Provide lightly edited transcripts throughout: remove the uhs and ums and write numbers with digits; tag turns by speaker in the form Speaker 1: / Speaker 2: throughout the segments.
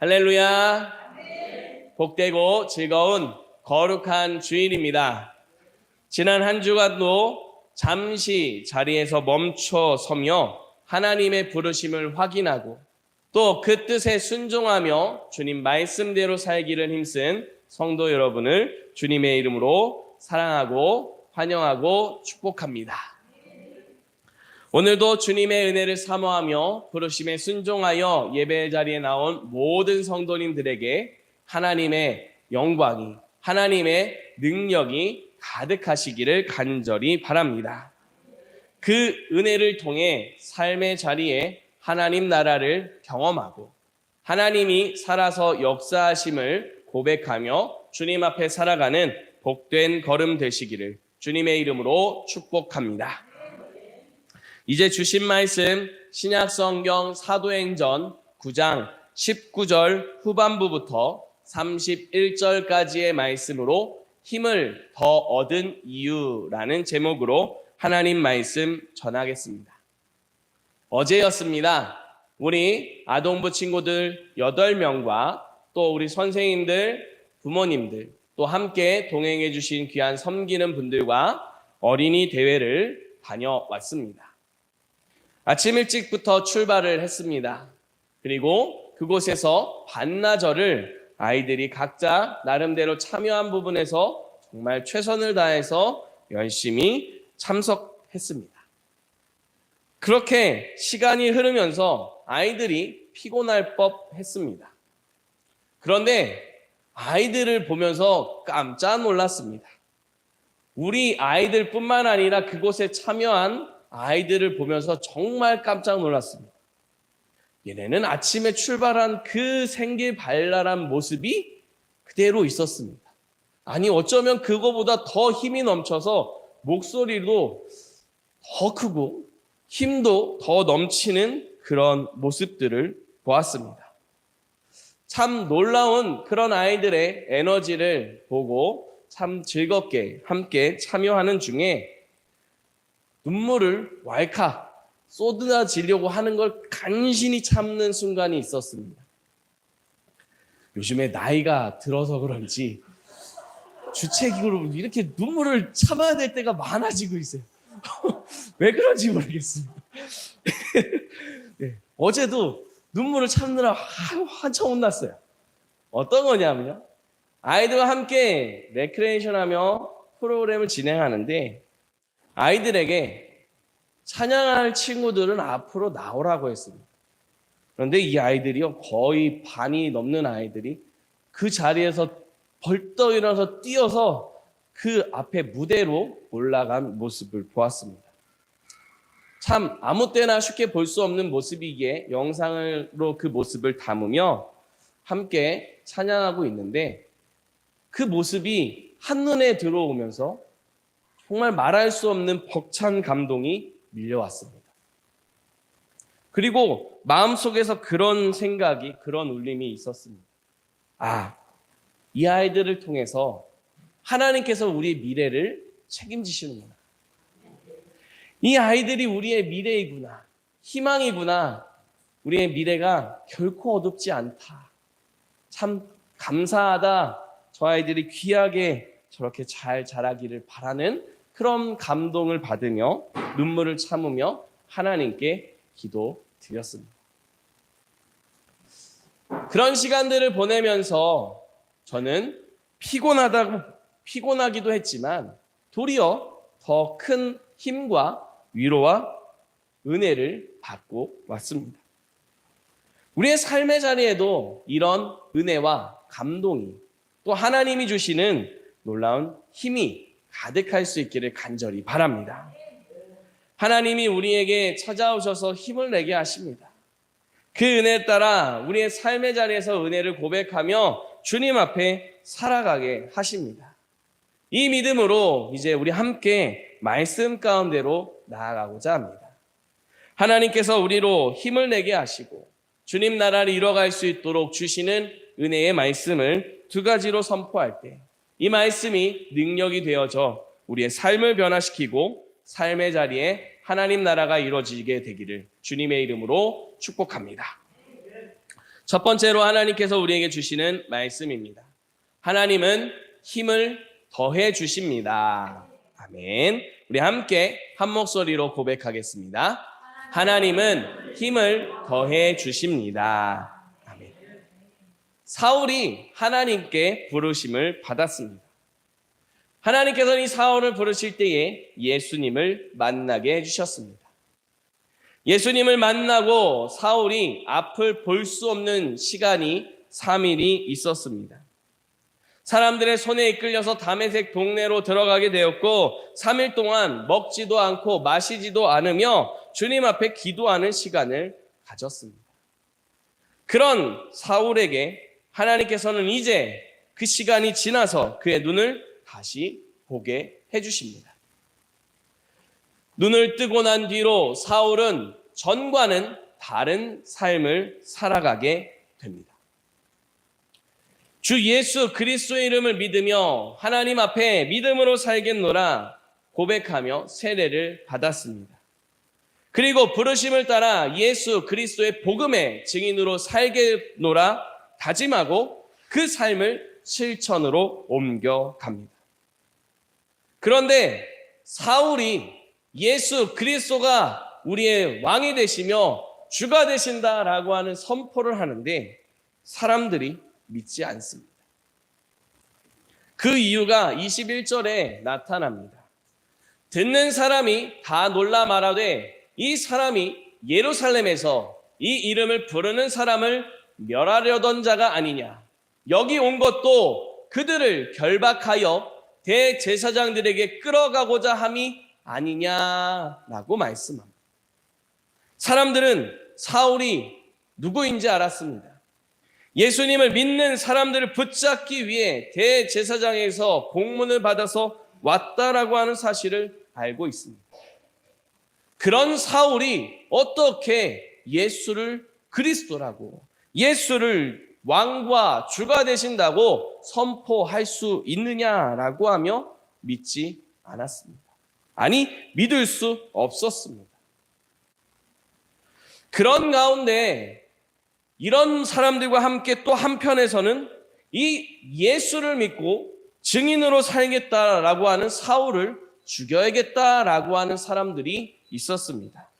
Speaker 1: 할렐루야. 복되고 즐거운 거룩한 주일입니다. 지난 한 주간도 잠시 자리에서 멈춰 서며 하나님의 부르심을 확인하고 또 그 뜻에 순종하며 주님 말씀대로 살기를 힘쓴 성도 여러분을 주님의 이름으로 사랑하고 환영하고 축복합니다. 오늘도 주님의 은혜를 사모하며 부르심에 순종하여 예배 자리에 나온 모든 성도님들에게 하나님의 영광이, 하나님의 능력이 가득하시기를 간절히 바랍니다. 그 은혜를 통해 삶의 자리에 하나님 나라를 경험하고 하나님이 살아서 역사하심을 고백하며 주님 앞에 살아가는 복된 걸음 되시기를 주님의 이름으로 축복합니다. 이제 주신 말씀 신약성경 사도행전 9장 19절 후반부부터 31절까지의 말씀으로 힘을 더 얻은 이유라는 제목으로 하나님 말씀 전하겠습니다. 어제였습니다. 우리 아동부 친구들 8명과 또 우리 선생님들, 부모님들 또 함께 동행해 주신 귀한 섬기는 분들과 어린이 대회를 다녀왔습니다. 아침 일찍부터 출발을 했습니다. 그리고 그곳에서 반나절을 아이들이 각자 나름대로 참여한 부분에서 정말 최선을 다해서 열심히 참석했습니다. 그렇게 시간이 흐르면서 아이들이 피곤할 법했습니다. 그런데 아이들을 보면서 깜짝 놀랐습니다. 우리 아이들뿐만 아니라 그곳에 참여한 아이들을 보면서 정말 깜짝 놀랐습니다. 얘네는 아침에 출발한 그 생기발랄한 모습이 그대로 있었습니다. 아니 어쩌면 그거보다 더 힘이 넘쳐서 목소리도 더 크고 힘도 더 넘치는 그런 모습들을 보았습니다. 참 놀라운 그런 아이들의 에너지를 보고 참 즐겁게 함께 참여하는 중에 눈물을 왈칵 쏟아지려고 하는 걸 간신히 참는 순간이 있었습니다. 요즘에 나이가 들어서 그런지 주책으로 이렇게 눈물을 참아야 될 때가 많아지고 있어요. 왜 그런지 모르겠습니다. 네, 어제도 눈물을 참느라 한참 혼났어요. 어떤 거냐면요. 아이들과 함께 레크레이션 하며 프로그램을 진행하는데 아이들에게 찬양할 친구들은 앞으로 나오라고 했습니다. 그런데 이 아이들이요, 거의 반이 넘는 아이들이 그 자리에서 벌떡 일어나서 뛰어서 그 앞에 무대로 올라간 모습을 보았습니다. 참 아무 때나 쉽게 볼 수 없는 모습이기에 영상으로 그 모습을 담으며 함께 찬양하고 있는데 그 모습이 한눈에 들어오면서 정말 말할 수 없는 벅찬 감동이 밀려왔습니다. 그리고 마음속에서 그런 생각이, 그런 울림이 있었습니다. 아, 이 아이들을 통해서 하나님께서 우리의 미래를 책임지시는구나. 이 아이들이 우리의 미래이구나. 희망이구나. 우리의 미래가 결코 어둡지 않다. 참 감사하다. 저 아이들이 귀하게 저렇게 잘 자라기를 바라는 그런 감동을 받으며 눈물을 참으며 하나님께 기도드렸습니다. 그런 시간들을 보내면서 저는 피곤하기도 했지만 도리어 더 큰 힘과 위로와 은혜를 받고 왔습니다. 우리의 삶의 자리에도 이런 은혜와 감동이 또 하나님이 주시는 놀라운 힘이 가득할 수 있기를 간절히 바랍니다. 하나님이 우리에게 찾아오셔서 힘을 내게 하십니다. 그 은혜에 따라 우리의 삶의 자리에서 은혜를 고백하며 주님 앞에 살아가게 하십니다. 이 믿음으로 이제 우리 함께 말씀 가운데로 나아가고자 합니다. 하나님께서 우리로 힘을 내게 하시고 주님 나라를 이뤄갈 수 있도록 주시는 은혜의 말씀을 두 가지로 선포할 때 이 말씀이 능력이 되어져 우리의 삶을 변화시키고 삶의 자리에 하나님 나라가 이루어지게 되기를 주님의 이름으로 축복합니다. 첫 번째로 하나님께서 우리에게 주시는 말씀입니다. 하나님은 힘을 더해 주십니다. 아멘. 우리 함께 한 목소리로 고백하겠습니다. 하나님은 힘을 더해 주십니다. 아멘. 사울이 하나님께 부르심을 받았습니다. 하나님께서는 이 사울을 부르실 때에 예수님을 만나게 해주셨습니다. 예수님을 만나고 사울이 앞을 볼 수 없는 시간이 3일이 있었습니다. 사람들의 손에 이끌려서 다메섹 동네로 들어가게 되었고 3일 동안 먹지도 않고 마시지도 않으며 주님 앞에 기도하는 시간을 가졌습니다. 그런 사울에게 하나님께서는 이제 그 시간이 지나서 그의 눈을 다시 보게 해주십니다. 눈을 뜨고 난 뒤로 사울은 전과는 다른 삶을 살아가게 됩니다. 주 예수 그리스도의 이름을 믿으며 하나님 앞에 믿음으로 살겠노라 고백하며 세례를 받았습니다. 그리고 부르심을 따라 예수 그리스도의 복음의 증인으로 살겠노라 다짐하고 그 삶을 실천으로 옮겨갑니다. 그런데 사울이 예수 그리스도가 우리의 왕이 되시며 주가 되신다라고 하는 선포를 하는데 사람들이 믿지 않습니다. 그 이유가 21절에 나타납니다. 듣는 사람이 다 놀라 말하되 이 사람이 예루살렘에서 이 이름을 부르는 사람을 멸하려던 자가 아니냐. 여기 온 것도 그들을 결박하여 대제사장들에게 끌어가고자 함이 아니냐라고 말씀합니다. 사람들은 사울이 누구인지 알았습니다. 예수님을 믿는 사람들을 붙잡기 위해 대제사장에서 공문을 받아서 왔다라고 하는 사실을 알고 있습니다. 그런 사울이 어떻게 예수를 그리스도라고 예수를 왕과 주가 되신다고 선포할 수 있느냐라고 하며 믿지 않았습니다. 아니, 믿을 수 없었습니다. 그런 가운데 이런 사람들과 함께 또 한편에서는 이 예수를 믿고 증인으로 살겠다라고 하는 사울을 죽여야겠다라고 하는 사람들이 있었습니다.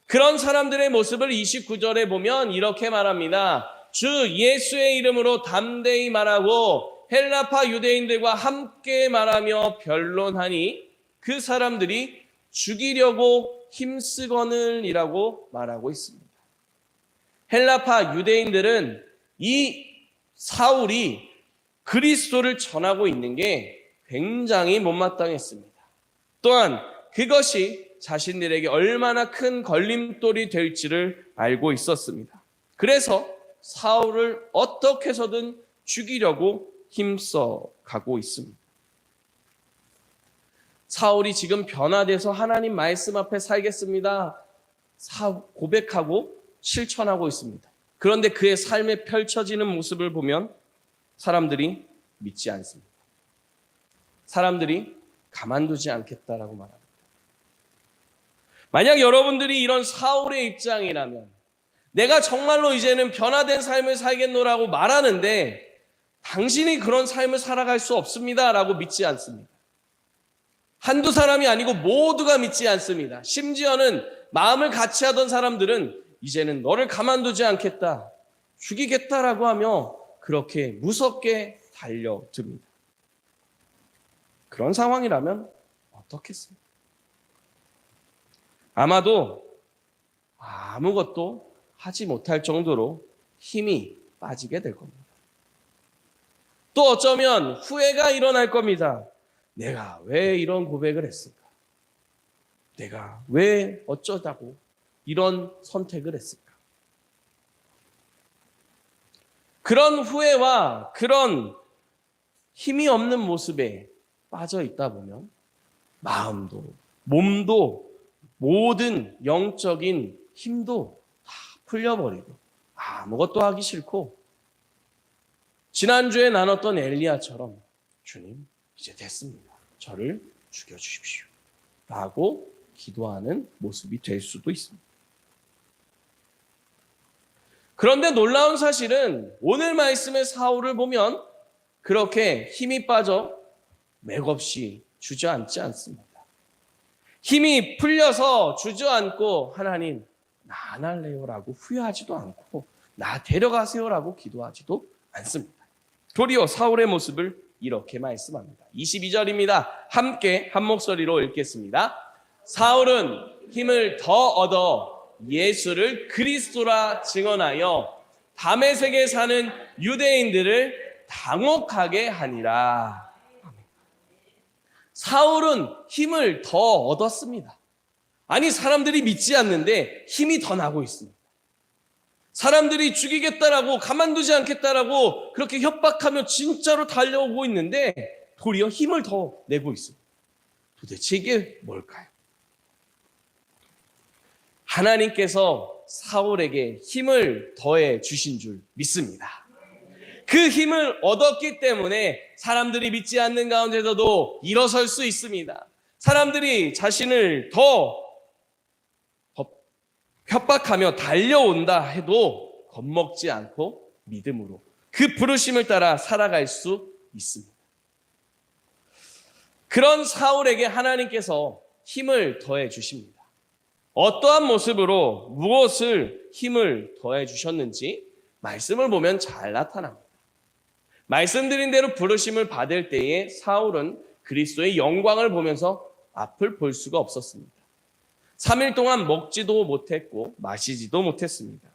Speaker 1: 그런 사람들의 모습을 29절에 보면 이렇게 말합니다. 주 예수의 이름으로 담대히 말하고 헬라파 유대인들과 함께 말하며 변론하니 그 사람들이 죽이려고 힘쓰거늘이라고 말하고 있습니다. 헬라파 유대인들은 이 사울이 그리스도를 전하고 있는 게 굉장히 못마땅했습니다. 또한 그것이 자신들에게 얼마나 큰 걸림돌이 될지를 알고 있었습니다. 그래서 사울을 어떻게 해서든 죽이려고 힘써 가고 있습니다. 사울이 지금 변화돼서 하나님 말씀 앞에 살겠습니다. 고백하고 실천하고 있습니다. 그런데 그의 삶에 펼쳐지는 모습을 보면 사람들이 믿지 않습니다. 사람들이 가만두지 않겠다라고 말합니다. 만약 여러분들이 이런 사울의 입장이라면 내가 정말로 이제는 변화된 삶을 살겠노라고 말하는데 당신이 그런 삶을 살아갈 수 없습니다라고 믿지 않습니다. 한두 사람이 아니고 모두가 믿지 않습니다. 심지어는 마음을 같이 하던 사람들은 이제는 너를 가만두지 않겠다, 죽이겠다라고 하며 그렇게 무섭게 달려듭니다. 그런 상황이라면 어떻겠습니까? 아마도 아무것도 하지 못할 정도로 힘이 빠지게 될 겁니다. 또 어쩌면 후회가 일어날 겁니다. 내가 왜 이런 고백을 했을까? 내가 왜 어쩌다고 이런 선택을 했을까? 그런 후회와 그런 힘이 없는 모습에 빠져 있다 보면 마음도 몸도 모든 영적인 힘도 다 풀려버리고 아무것도 하기 싫고 지난주에 나눴던 엘리야처럼 주님 이제 됐습니다. 저를 죽여주십시오. 라고 기도하는 모습이 될 수도 있습니다. 그런데 놀라운 사실은 오늘 말씀의 사울을 보면 그렇게 힘이 빠져 맥없이 주저앉지 않습니다. 힘이 풀려서 주저앉고 하나님 나 안 할래요라고 후회하지도 않고 나 데려가세요라고 기도하지도 않습니다. 도리어 사울의 모습을 이렇게 말씀합니다. 22절입니다. 함께 한 목소리로 읽겠습니다. 사울은 힘을 더 얻어 예수를 그리스도라 증언하여 다메섹에 사는 유대인들을 당혹하게 하니라. 사울은 힘을 더 얻었습니다. 아니, 사람들이 믿지 않는데 힘이 더 나고 있습니다. 사람들이 죽이겠다라고 가만두지 않겠다라고 그렇게 협박하며 진짜로 달려오고 있는데 도리어 힘을 더 내고 있습니다. 도대체 이게 뭘까요? 하나님께서 사울에게 힘을 더해 주신 줄 믿습니다. 그 힘을 얻었기 때문에 사람들이 믿지 않는 가운데서도 일어설 수 있습니다. 사람들이 자신을 더 협박하며 달려온다 해도 겁먹지 않고 믿음으로 그 부르심을 따라 살아갈 수 있습니다. 그런 사울에게 하나님께서 힘을 더해 주십니다. 어떠한 모습으로 무엇을 힘을 더해 주셨는지 말씀을 보면 잘 나타납니다. 말씀드린 대로 부르심을 받을 때에 사울은 그리스도의 영광을 보면서 앞을 볼 수가 없었습니다. 3일 동안 먹지도 못했고 마시지도 못했습니다.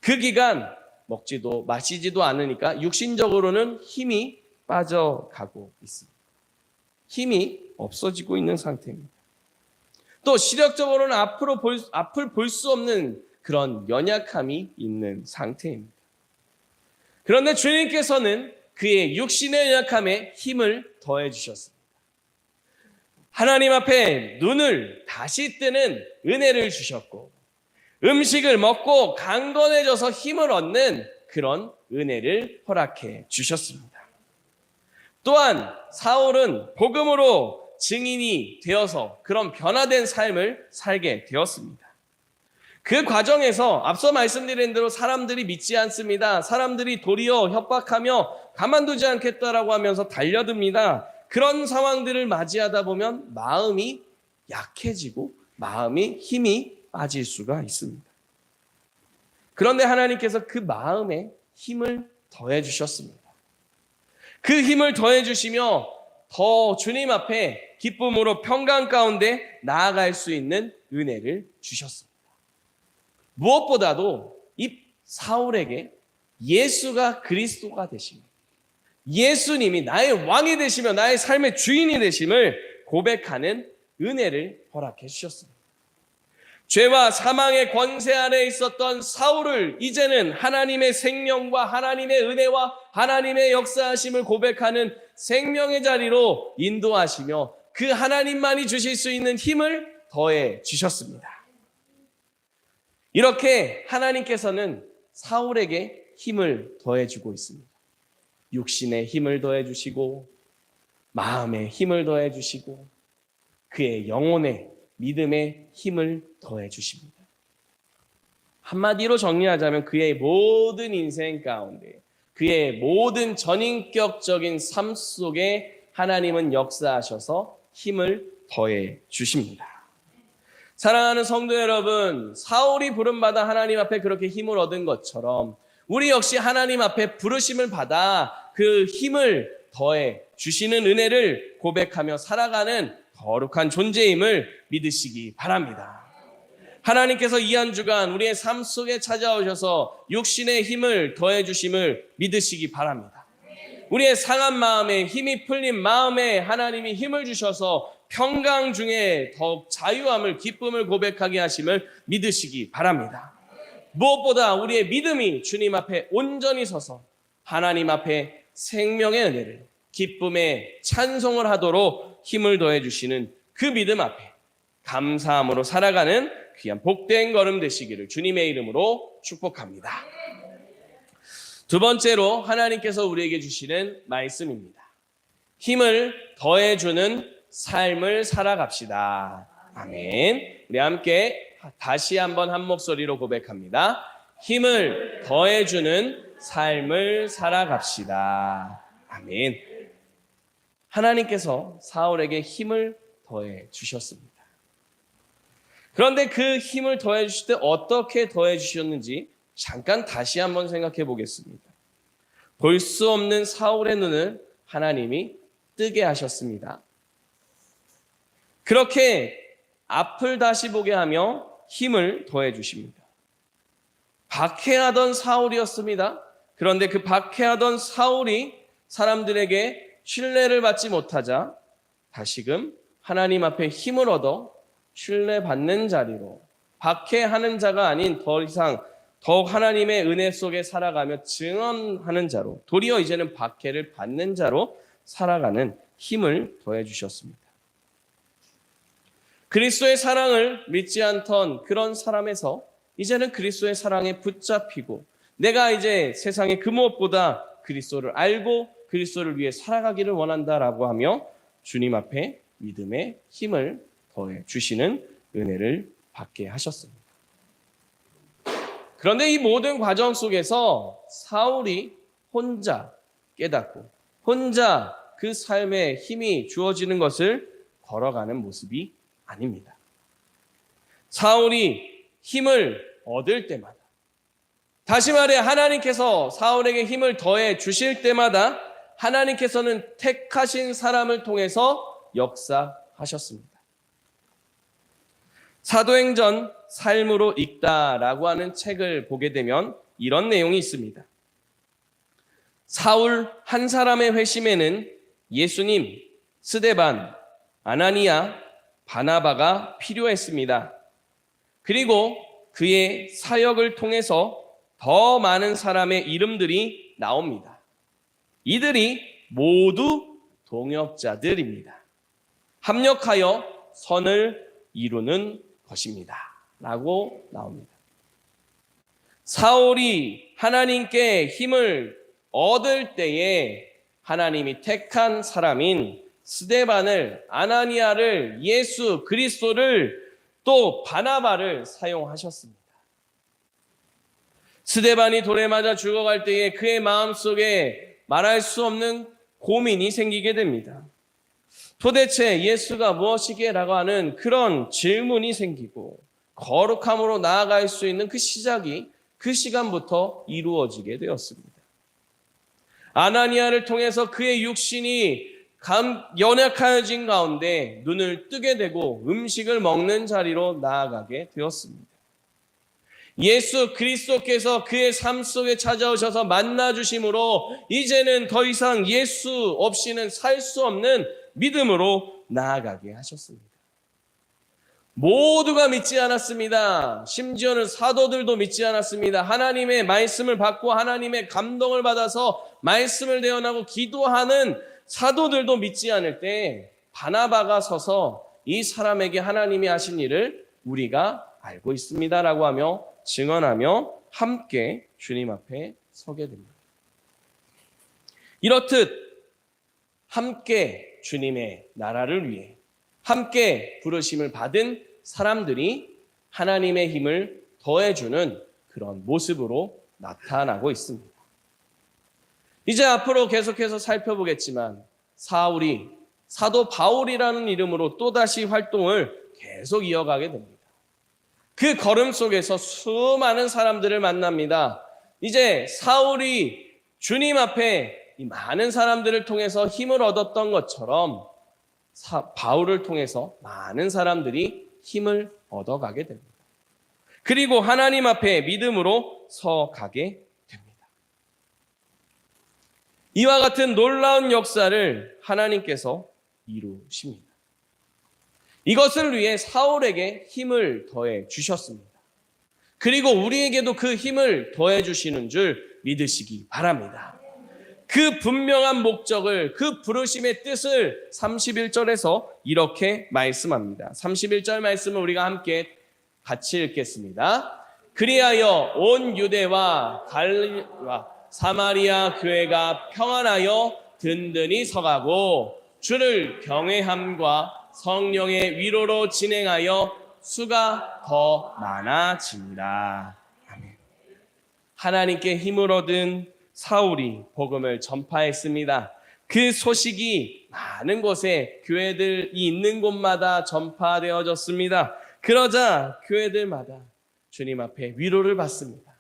Speaker 1: 그 기간 먹지도 마시지도 않으니까 육신적으로는 힘이 빠져가고 있습니다. 힘이 없어지고 있는 상태입니다. 또 시력적으로는 앞을 볼 수 없는 그런 연약함이 있는 상태입니다. 그런데 주님께서는 그의 육신의 연약함에 힘을 더해 주셨습니다. 하나님 앞에 눈을 다시 뜨는 은혜를 주셨고 음식을 먹고 강건해져서 힘을 얻는 그런 은혜를 허락해 주셨습니다. 또한 사울은 복음으로 증인이 되어서 그런 변화된 삶을 살게 되었습니다. 그 과정에서 앞서 말씀드린 대로 사람들이 믿지 않습니다. 사람들이 도리어 협박하며 가만두지 않겠다라고 하면서 달려듭니다. 그런 상황들을 맞이하다 보면 마음이 약해지고 마음이 힘이 빠질 수가 있습니다. 그런데 하나님께서 그 마음에 힘을 더해 주셨습니다. 그 힘을 더해 주시며 더 주님 앞에 기쁨으로 평강 가운데 나아갈 수 있는 은혜를 주셨습니다. 무엇보다도 이 사울에게 예수가 그리스도가 되시며 예수님이 나의 왕이 되시며 나의 삶의 주인이 되심을 고백하는 은혜를 허락해 주셨습니다. 죄와 사망의 권세 아래 있었던 사울을 이제는 하나님의 생명과 하나님의 은혜와 하나님의 역사하심을 고백하는 생명의 자리로 인도하시며 그 하나님만이 주실 수 있는 힘을 더해 주셨습니다. 이렇게 하나님께서는 사울에게 힘을 더해 주고 있습니다. 육신의 힘을 더해 주시고 마음의 힘을 더해 주시고 그의 영혼의 믿음의 힘을 더해 주십니다. 한마디로 정리하자면 그의 모든 인생 가운데 그의 모든 전인격적인 삶 속에 하나님은 역사하셔서 힘을 더해 주십니다. 사랑하는 성도 여러분, 사울이 부름받아 하나님 앞에 그렇게 힘을 얻은 것처럼 우리 역시 하나님 앞에 부르심을 받아 그 힘을 더해 주시는 은혜를 고백하며 살아가는 거룩한 존재임을 믿으시기 바랍니다. 하나님께서 이 한 주간 우리의 삶 속에 찾아오셔서 육신의 힘을 더해 주심을 믿으시기 바랍니다. 우리의 상한 마음에 힘이 풀린 마음에 하나님이 힘을 주셔서 평강 중에 더욱 자유함을 기쁨을 고백하게 하심을 믿으시기 바랍니다. 무엇보다 우리의 믿음이 주님 앞에 온전히 서서 하나님 앞에 생명의 은혜를 기쁨의 찬송을 하도록 힘을 더해 주시는 그 믿음 앞에 감사함으로 살아가는 귀한 복된 걸음 되시기를 주님의 이름으로 축복합니다. 두 번째로 하나님께서 우리에게 주시는 말씀입니다. 힘을 더해 주는 삶을 살아갑시다. 아멘. 우리 함께 다시 한번 한 목소리로 고백합니다. 힘을 더해주는 삶을 살아갑시다. 아멘. 하나님께서 사울에게 힘을 더해 주셨습니다. 그런데 그 힘을 더해 주실 때 어떻게 더해 주셨는지 잠깐 다시 한번 생각해 보겠습니다. 볼 수 없는 사울의 눈을 하나님이 뜨게 하셨습니다. 그렇게 앞을 다시 보게 하며 힘을 더해 주십니다. 박해하던 사울이었습니다. 그런데 그 박해하던 사울이 사람들에게 신뢰를 받지 못하자 다시금 하나님 앞에 힘을 얻어 신뢰받는 자리로, 박해하는 자가 아닌 더 이상 더욱 하나님의 은혜 속에 살아가며 증언하는 자로, 도리어 이제는 박해를 받는 자로 살아가는 힘을 더해 주셨습니다. 그리스도의 사랑을 믿지 않던 그런 사람에서 이제는 그리스도의 사랑에 붙잡히고, 내가 이제 세상의 그 무엇보다 그리스도를 알고 그리스도를 위해 살아가기를 원한다라고 하며 주님 앞에 믿음의 힘을 더해 주시는 은혜를 받게 하셨습니다. 그런데 이 모든 과정 속에서 사울이 혼자 깨닫고 혼자 그 삶에 힘이 주어지는 것을 걸어가는 모습이 아닙니다. 사울이 힘을 얻을 때마다, 다시 말해 하나님께서 사울에게 힘을 더해 주실 때마다 하나님께서는 택하신 사람을 통해서 역사하셨습니다. 사도행전 삶으로 읽다라고 하는 책을 보게 되면 이런 내용이 있습니다. 사울 한 사람의 회심에는 예수님, 스데반, 아나니아, 바나바가 필요했습니다. 그리고 그의 사역을 통해서 더 많은 사람의 이름들이 나옵니다. 이들이 모두 동역자들입니다. 합력하여 선을 이루는 것입니다. 라고 나옵니다. 사울이 하나님께 힘을 얻을 때에 하나님이 택한 사람인 스데반을, 아나니아를, 예수 그리스도를, 또 바나바를 사용하셨습니다. 스데반이 돌에 맞아 죽어갈 때에 그의 마음속에 말할 수 없는 고민이 생기게 됩니다. 도대체 예수가 무엇이게라고 하는 그런 질문이 생기고, 거룩함으로 나아갈 수 있는 그 시작이 그 시간부터 이루어지게 되었습니다. 아나니아를 통해서 그의 육신이 연약해진 가운데 눈을 뜨게 되고 음식을 먹는 자리로 나아가게 되었습니다. 예수 그리스도께서 그의 삶 속에 찾아오셔서 만나주심으로 이제는 더 이상 예수 없이는 살 수 없는 믿음으로 나아가게 하셨습니다. 모두가 믿지 않았습니다. 심지어는 사도들도 믿지 않았습니다. 하나님의 말씀을 받고 하나님의 감동을 받아서 말씀을 대언하고 기도하는 사도들도 믿지 않을 때 바나바가 서서 이 사람에게 하나님이 하신 일을 우리가 알고 있습니다라고 하며 증언하며 함께 주님 앞에 서게 됩니다. 이렇듯 함께 주님의 나라를 위해 함께 부르심을 받은 사람들이 하나님의 힘을 더해주는 그런 모습으로 나타나고 있습니다. 이제 앞으로 계속해서 살펴보겠지만 사울이 사도 바울이라는 이름으로 또다시 활동을 계속 이어가게 됩니다. 그 걸음 속에서 수많은 사람들을 만납니다. 이제 사울이 주님 앞에 이 많은 사람들을 통해서 힘을 얻었던 것처럼 바울을 통해서 많은 사람들이 힘을 얻어가게 됩니다. 그리고 하나님 앞에 믿음으로 서가게 됩니다. 이와 같은 놀라운 역사를 하나님께서 이루십니다. 이것을 위해 사울에게 힘을 더해 주셨습니다. 그리고 우리에게도 그 힘을 더해 주시는 줄 믿으시기 바랍니다. 그 분명한 목적을, 그 부르심의 뜻을 31절에서 이렇게 말씀합니다. 31절 말씀을 우리가 함께 같이 읽겠습니다. 그리하여 온 유대와 갈릴리와 사마리아 교회가 평안하여 든든히 서가고 주를 경외함과 성령의 위로로 진행하여 수가 더 많아집니다. 아멘. 하나님께 힘을 얻은 사울이 복음을 전파했습니다. 그 소식이 많은 곳에 교회들이 있는 곳마다 전파되어졌습니다. 그러자 교회들마다 주님 앞에 위로를 받습니다.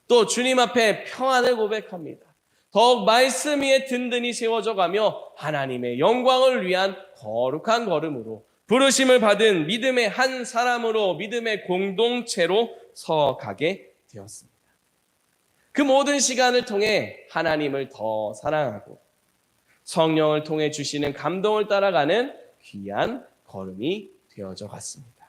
Speaker 1: 또 주님 앞에 평안을 고백합니다. 더욱 말씀 위에 든든히 세워져 가며 하나님의 영광을 위한 거룩한 걸음으로 부르심을 받은 믿음의 한 사람으로 믿음의 공동체로 서가게 되었습니다. 그 모든 시간을 통해 하나님을 더 사랑하고 성령을 통해 주시는 감동을 따라가는 귀한 걸음이 되어져 갔습니다.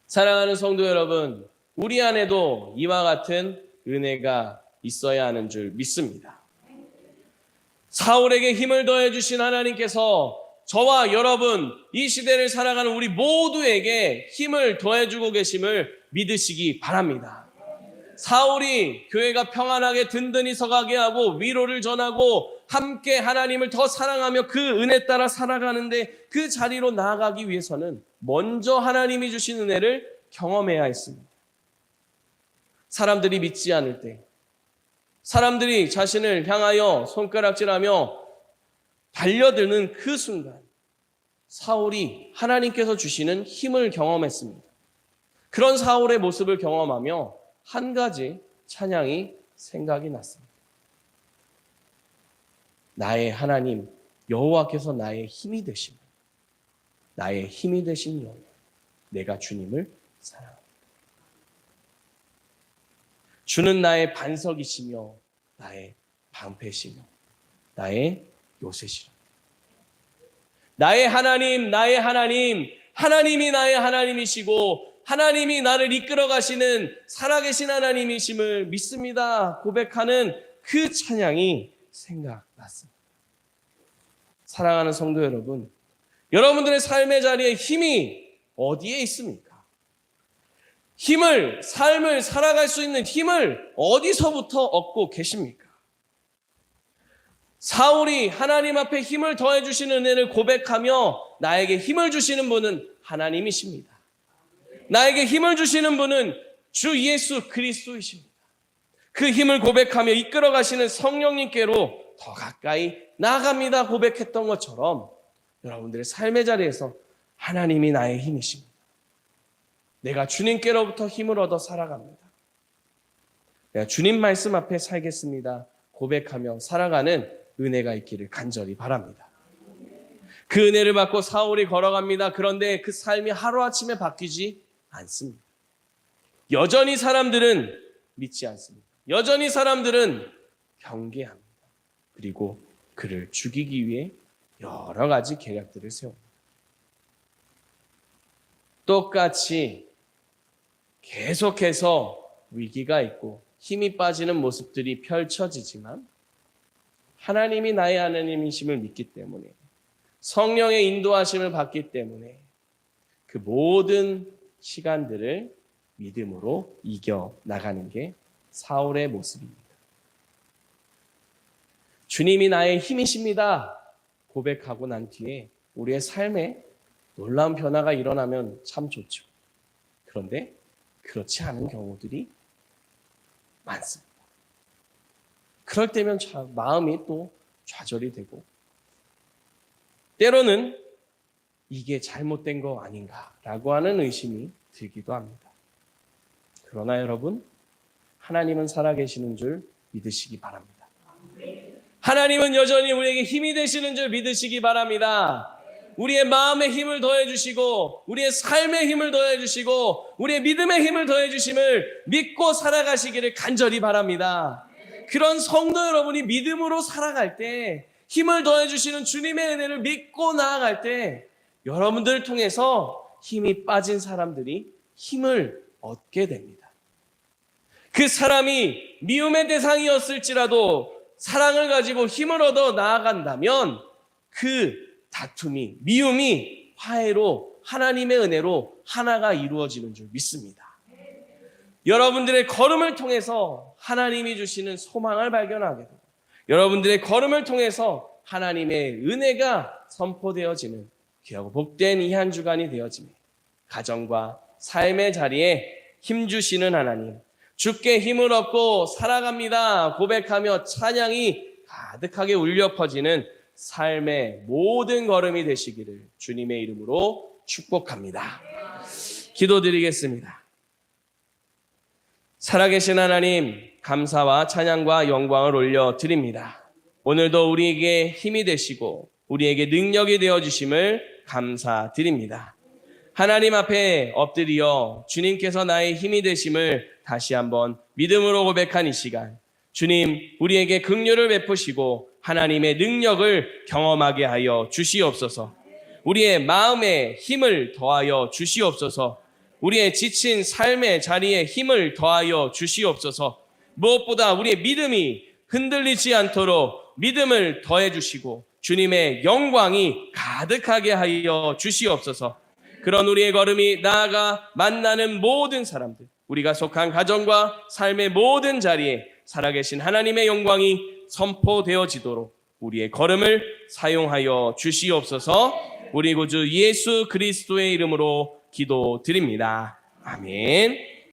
Speaker 1: 사랑하는 성도 여러분, 우리 안에도 이와 같은 은혜가 있어야 하는 줄 믿습니다. 사울에게 힘을 더해 주신 하나님께서 저와 여러분, 이 시대를 살아가는 우리 모두에게 힘을 더해주고 계심을 믿으시기 바랍니다. 사울이 교회가 평안하게 든든히 서가게 하고 위로를 전하고 함께 하나님을 더 사랑하며 그 은혜 따라 살아가는데 그 자리로 나아가기 위해서는 먼저 하나님이 주신 은혜를 경험해야 했습니다. 사람들이 믿지 않을 때, 사람들이 자신을 향하여 손가락질하며 달려드는 그 순간 사울이 하나님께서 주시는 힘을 경험했습니다. 그런 사울의 모습을 경험하며 한 가지 찬양이 생각이 났습니다. 나의 하나님 여호와께서 나의 힘이 되시며 나의 힘이 되신 여호와, 내가 주님을 사랑합니다. 주는 나의 반석이시며 나의 방패시며 나의 요새시라. 나의 하나님, 나의 하나님, 하나님이 나의 하나님이시고 하나님이 나를 이끌어 가시는 살아계신 하나님이심을 믿습니다 고백하는 그 찬양이 생각났습니다. 사랑하는 성도 여러분, 여러분들의 삶의 자리에 힘이 어디에 있습니까? 삶을 살아갈 수 있는 힘을 어디서부터 얻고 계십니까? 사울이 하나님 앞에 힘을 더해 주시는 은혜를 고백하며 나에게 힘을 주시는 분은 하나님이십니다. 나에게 힘을 주시는 분은 주 예수 그리스도이십니다. 그 힘을 고백하며 이끌어 가시는 성령님께로 더 가까이 나아갑니다 고백했던 것처럼 여러분들의 삶의 자리에서 하나님이 나의 힘이십니다. 내가 주님께로부터 힘을 얻어 살아갑니다. 내가 주님 말씀 앞에 살겠습니다 고백하며 살아가는 은혜가 있기를 간절히 바랍니다. 그 은혜를 받고 사울이 걸어갑니다. 그런데 그 삶이 하루아침에 바뀌지 않습니다. 여전히 사람들은 믿지 않습니다. 여전히 사람들은 경계합니다. 그리고 그를 죽이기 위해 여러 가지 계략들을 세웁니다. 똑같이 계속해서 위기가 있고 힘이 빠지는 모습들이 펼쳐지지만 하나님이 나의 하나님이심을 믿기 때문에 성령의 인도하심을 받기 때문에 그 모든 시간들을 믿음으로 이겨나가는 게 사울의 모습입니다. 주님이 나의 힘이십니다 고백하고 난 뒤에 우리의 삶에 놀라운 변화가 일어나면 참 좋죠. 그런데 그렇지 않은 경우들이 많습니다. 그럴 때면 마음이 또 좌절이 되고 때로는 이게 잘못된 거 아닌가라고 하는 의심이 들기도 합니다. 그러나 여러분, 하나님은 살아계시는 줄 믿으시기 바랍니다. 하나님은 여전히 우리에게 힘이 되시는 줄 믿으시기 바랍니다. 우리의 마음의 힘을 더해주시고 우리의 삶의 힘을 더해주시고 우리의 믿음의 힘을 더해주심을 믿고 살아가시기를 간절히 바랍니다. 그런 성도 여러분이 믿음으로 살아갈 때 힘을 더해주시는 주님의 은혜를 믿고 나아갈 때 여러분들을 통해서 힘이 빠진 사람들이 힘을 얻게 됩니다. 그 사람이 미움의 대상이었을지라도 사랑을 가지고 힘을 얻어 나아간다면 그 다툼이, 미움이 화해로 하나님의 은혜로 하나가 이루어지는 줄 믿습니다. 여러분들의 걸음을 통해서 하나님이 주시는 소망을 발견하게 되고 여러분들의 걸음을 통해서 하나님의 은혜가 선포되어지는 귀하고 복된 이 한 주간이 되어지며 가정과 삶의 자리에 힘주시는 하나님, 주께 힘을 얻고 살아갑니다 고백하며 찬양이 가득하게 울려 퍼지는 삶의 모든 걸음이 되시기를 주님의 이름으로 축복합니다. 기도드리겠습니다. 살아계신 하나님, 감사와 찬양과 영광을 올려드립니다. 오늘도 우리에게 힘이 되시고 우리에게 능력이 되어주심을 감사드립니다. 하나님 앞에 엎드려 주님께서 나의 힘이 되심을 다시 한번 믿음으로 고백한 이 시간, 주님 우리에게 긍휼을 베푸시고 하나님의 능력을 경험하게 하여 주시옵소서. 우리의 마음에 힘을 더하여 주시옵소서. 우리의 지친 삶의 자리에 힘을 더하여 주시옵소서. 무엇보다 우리의 믿음이 흔들리지 않도록 믿음을 더해 주시고 주님의 영광이 가득하게 하여 주시옵소서. 그런 우리의 걸음이 나아가 만나는 모든 사람들, 우리가 속한 가정과 삶의 모든 자리에 살아계신 하나님의 영광이 선포되어지도록 우리의 걸음을 사용하여 주시옵소서. 우리 구주 예수 그리스도의 이름으로 기도드립니다. 아멘.